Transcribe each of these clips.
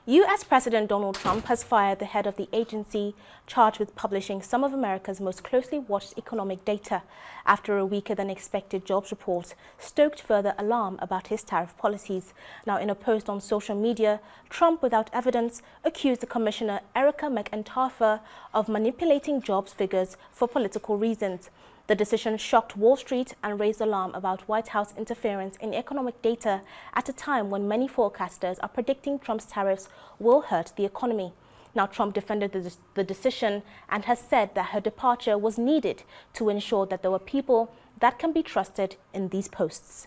US President Donald Trump has fired the head of the agency charged with publishing some of America's most closely watched economic data after a weaker than expected jobs report stoked further alarm about his tariff policies. Now, in a post on social media, Trump, without evidence, accused the commissioner Erica McEntire of manipulating jobs figures for political reasons. The decision shocked Wall Street and raised alarm about White House interference in economic data at a time when many forecasters are predicting Trump's tariffs will hurt the economy. Now, Trump defended the decision and has said that her departure was needed to ensure that there were people that can be trusted in these posts.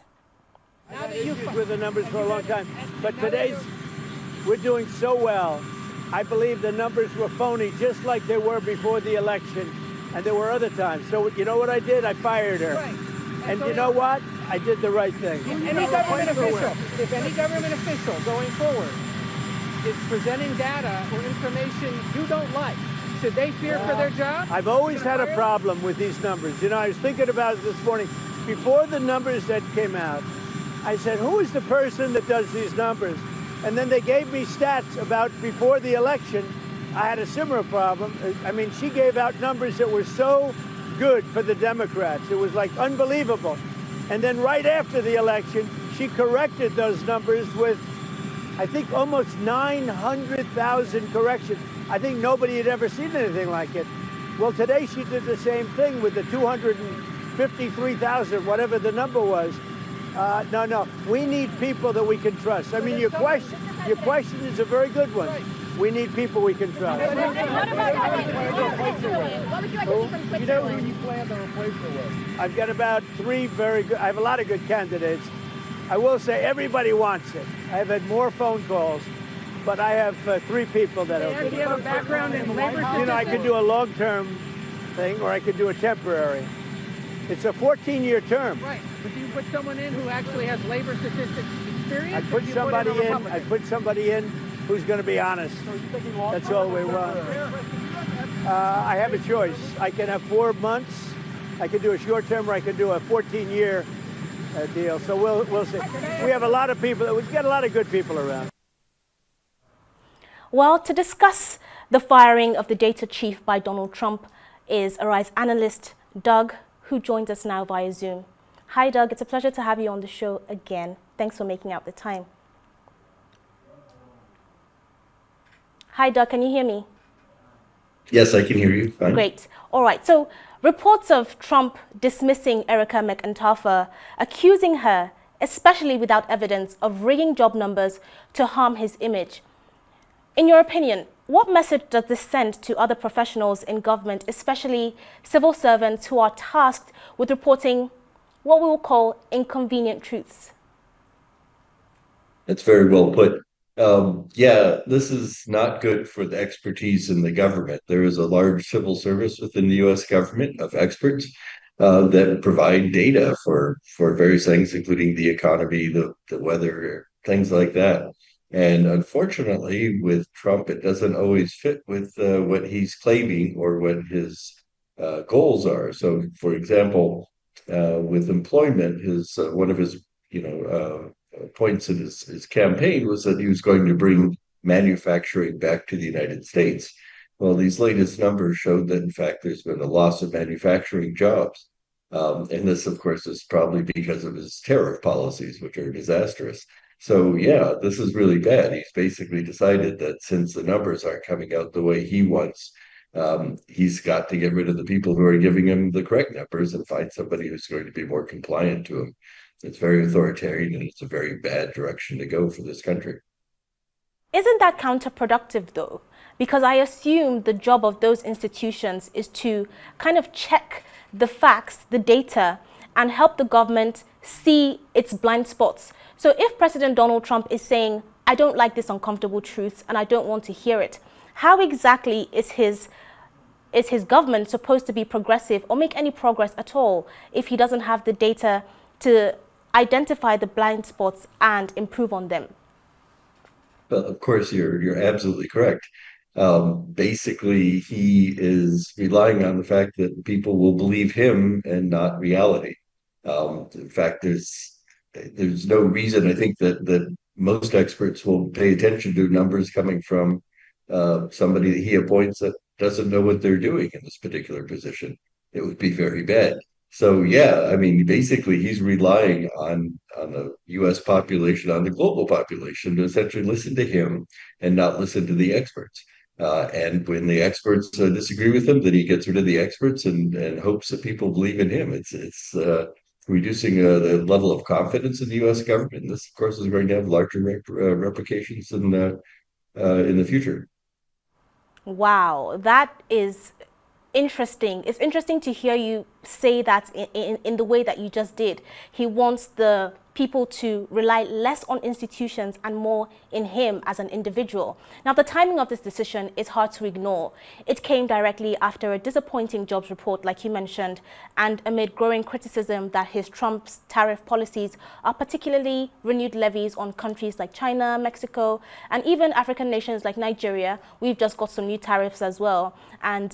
I've had issues with the numbers for a long time, but we're doing so well. I believe the numbers were phony, just like they were before the election. And there were other times. So you know what I did? I fired her. Right. And you know what? I did the right thing. If any government official going forward is presenting data or information you don't like, should they fear for their job? I've always had a problem with these numbers. You know, I was thinking about it this morning. Before the numbers that came out, I said, who is the person that does these numbers? And then they gave me stats about before the election. I had a similar problem. I mean, she gave out numbers that were so good for the Democrats. It was like unbelievable. And then right after the election, she corrected those numbers with, I think, almost 900,000 corrections. I think nobody had ever seen anything like it. Well, today she did the same thing with the 253,000, whatever the number was. No, we need people that we can trust. I mean, your question is a very good one. We need people we can trust. What about Authoritarian? What would you like to see from You know who you plan to replace her with? I've got about three very good, I have a lot of good candidates. I will say everybody wants it. I've had more phone calls, but I have three people that are. Do you have a background in labor statistics? You know, I could do a long-term thing or I could do a temporary. It's a 14-year term. Right, but do you put someone in who actually has labor statistics experience? I put somebody in who's going to be honest. That's all we want. I have a choice. I can have 4 months. I can do a short term, or I can do a 14-year deal. So we'll see. We have a lot of people. We've got a lot of good people around. Well, to discuss the firing of the data chief by Donald Trump is Arise analyst Doug, who joins us now via Zoom. Hi, Doug. It's a pleasure to have you on the show again. Thanks for making out the time. Hi, Doug. Can you hear me? Yes, I can hear you. Fine. Great. All right. So reports of Trump dismissing Erica McEntire, accusing her, especially without evidence, of rigging job numbers to harm his image. In your opinion, what message does this send to other professionals in government, especially civil servants who are tasked with reporting what we will call inconvenient truths? That's very well put. Yeah, this is not good for the expertise in the government. There is a large civil service within the U.S. government of experts that provide data for various things, including the economy, the weather, things like that. And unfortunately, with Trump, it doesn't always fit with what he's claiming or what his goals are. So, for example, with employment, his one of his points in his campaign was that he was going to bring manufacturing back to the United States. Well, these latest numbers showed that, in fact, there's been a loss of manufacturing jobs. And this, of course, is probably because of his tariff policies, which are disastrous. So, yeah, this is really bad. He's basically decided that since the numbers aren't coming out the way he wants, he's got to get rid of the people who are giving him the correct numbers and find somebody who's going to be more compliant to him. It's very authoritarian, and it's a very bad direction to go for this country. Isn't that counterproductive, though? Because I assume the job of those institutions is to kind of check the facts, the data, and help the government see its blind spots. So if President Donald Trump is saying, I don't like this uncomfortable truth and I don't want to hear it, how exactly is his government supposed to be progressive or make any progress at all if he doesn't have the data to identify the blind spots and improve on them? But of course, you're absolutely correct. Basically, he is relying on the fact that people will believe him and not reality. In fact, there's no reason I think that most experts will pay attention to numbers coming from somebody that he appoints that doesn't know what they're doing in this particular position. It would be very bad. So yeah, I mean, basically, he's relying on the U.S. population, on the global population, to essentially listen to him and not listen to the experts. And when the experts disagree with him, then he gets rid of the experts and hopes that people believe in him. It's reducing the level of confidence in the U.S. government. This, of course, is going to have larger replications in the future. Wow, that is interesting. It's interesting to hear you say that in the way that you just did. He wants the people to rely less on institutions and more in him as an individual. Now, the timing of this decision is hard to ignore. It came directly after a disappointing jobs report, like you mentioned, and amid growing criticism that his Trump's tariff policies are particularly renewed levies on countries like China, Mexico, and even African nations like Nigeria. We've just got some new tariffs as well. And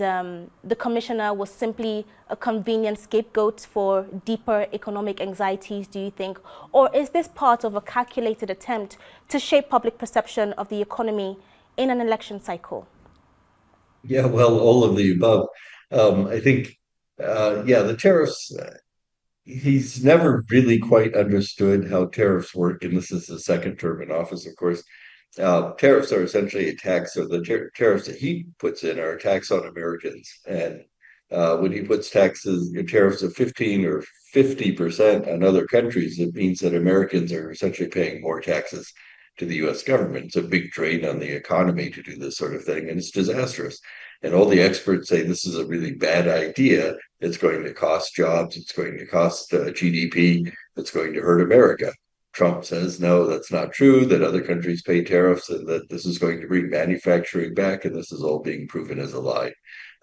the commissioner was simply a convenient scapegoat for deeper economic anxieties, do you think? Or is this part of a calculated attempt to shape public perception of the economy in an election cycle? Yeah, well, all of the above. I think, yeah, the tariffs. He's never really quite understood how tariffs work, and this is the second term in office, of course. Tariffs are essentially a tax, or the tariffs that he puts in are a tax on Americans. And when he puts taxes, tariffs of 15 or 50% on other countries, it means that Americans are essentially paying more taxes to the US government. It's a big drain on the economy to do this sort of thing, and it's disastrous. And all the experts say this is a really bad idea. It's going to cost jobs, it's going to cost GDP, it's going to hurt America. Trump says, no, that's not true, that other countries pay tariffs and that this is going to bring manufacturing back. And this is all being proven as a lie.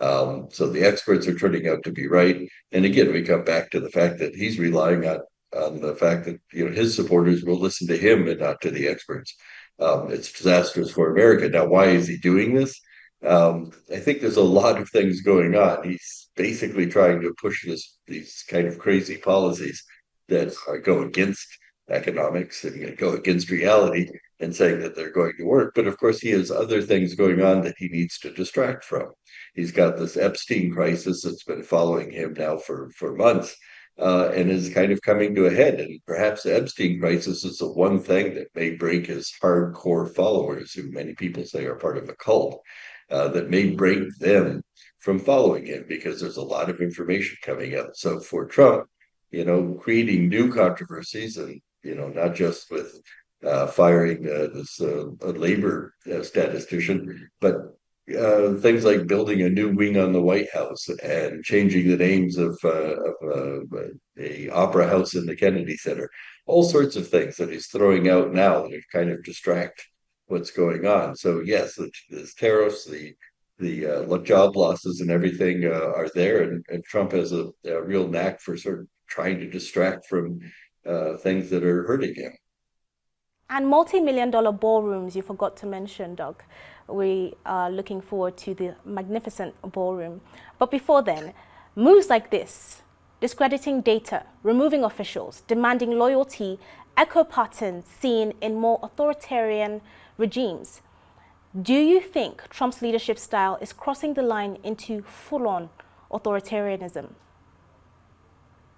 So the experts are turning out to be right. And again, we come back to the fact that he's relying on the fact that his supporters will listen to him and not to the experts. It's disastrous for America. Now, why is he doing this? I think there's a lot of things going on. He's basically trying to push these kind of crazy policies that go against economics and go against reality and saying that they're going to work. But of course, he has other things going on that he needs to distract from. He's got this Epstein crisis that's been following him now for months. And is kind of coming to a head. And perhaps the Epstein crisis is the one thing that may break his hardcore followers, who many people say are part of a cult, that may break them from following him because there's a lot of information coming out. So for Trump, creating new controversies and, not just with firing this labor statistician, but things like building a new wing on the White House and changing the names of a opera house in the Kennedy Center, all sorts of things that he's throwing out now that kind of distract what's going on. So yes, the tariffs, the job losses and everything are there, and Trump has a real knack for sort of trying to distract from things that are hurting him. And multi-million dollar ballrooms, you forgot to mention, Doug. We are looking forward to the magnificent ballroom. But before then, moves like this, discrediting data, removing officials, demanding loyalty, echo patterns seen in more authoritarian regimes. Do you think Trump's leadership style is crossing the line into full-on authoritarianism?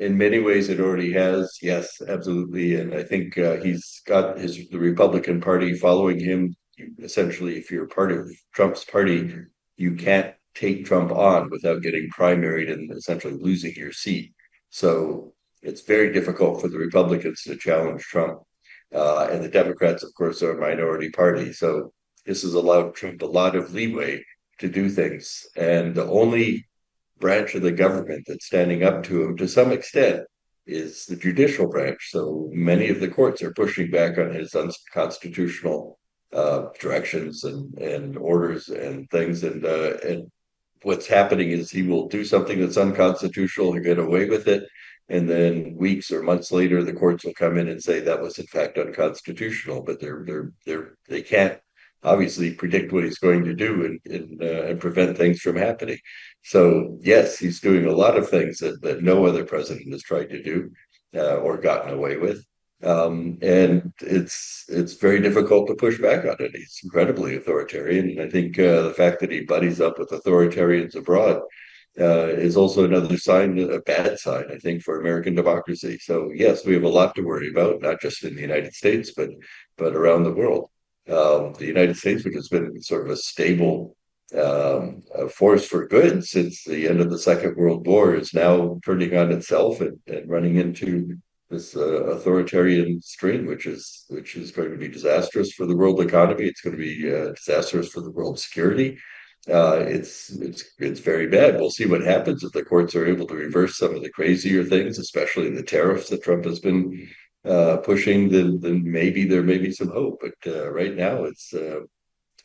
In many ways, it already has. Yes, absolutely. And I think he's got the Republican Party following him. Essentially, if you're part of Trump's party, you can't take Trump on without getting primaried and essentially losing your seat. So it's very difficult for the Republicans to challenge Trump. And the Democrats, of course, are a minority party. So this has allowed Trump a lot of leeway to do things. And the only branch of the government that's standing up to him to some extent is the judicial branch. So many of the courts are pushing back on his unconstitutional directions and orders and things. And what's happening is he will do something that's unconstitutional and get away with it. And then weeks or months later, the courts will come in and say that was in fact unconstitutional, but they can't obviously predict what he's going to do and prevent things from happening. So yes, he's doing a lot of things that no other president has tried to do or gotten away with. And it's very difficult to push back on it. He's incredibly authoritarian, and I think the fact that he buddies up with authoritarians abroad is also another sign, a bad sign, I think, for American democracy. So yes, we have a lot to worry about, not just in the United States, but around the world. The United States, which has been sort of a stable a force for good since the end of the Second World War, is now turning on itself and running into this authoritarian stream, which is going to be disastrous for the world economy. It's going to be disastrous for the world security. It's very bad. We'll see what happens if the courts are able to reverse some of the crazier things, especially the tariffs that Trump has been pushing. Then maybe there may be some hope. But right now, it's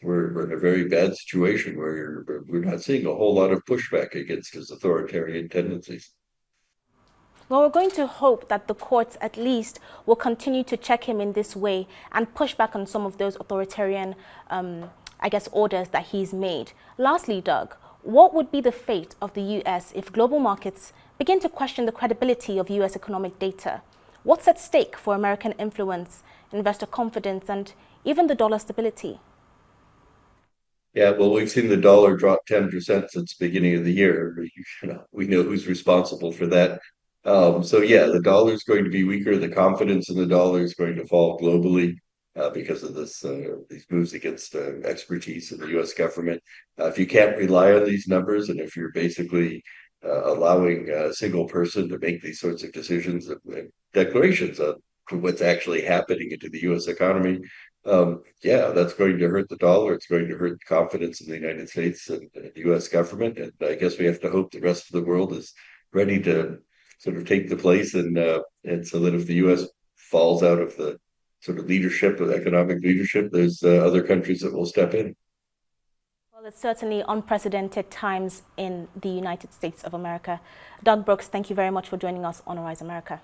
we're in a very bad situation where we're not seeing a whole lot of pushback against his authoritarian tendencies. Well, we're going to hope that the courts at least will continue to check him in this way and push back on some of those authoritarian, orders that he's made. Lastly, Doug, what would be the fate of the US if global markets begin to question the credibility of US economic data? What's at stake for American influence, investor confidence, and even the dollar stability? Yeah, well, we've seen the dollar drop 10% since the beginning of the year. We know who's responsible for that. So yeah, the dollar is going to be weaker. The confidence in the dollar is going to fall globally because of these moves against expertise in the U.S. government. If you can't rely on these numbers, and if you're basically allowing a single person to make these sorts of decisions and declarations on what's actually happening into the U.S. economy, yeah, that's going to hurt the dollar. It's going to hurt confidence in the United States and the U.S. government. And I guess we have to hope the rest of the world is ready to sort of take the place, and so that if the U.S. falls out of the sort of leadership, of economic leadership, there's other countries that will step in. Well, it's certainly unprecedented times in the United States of America. Doug Brooks, thank you very much for joining us on Arise America.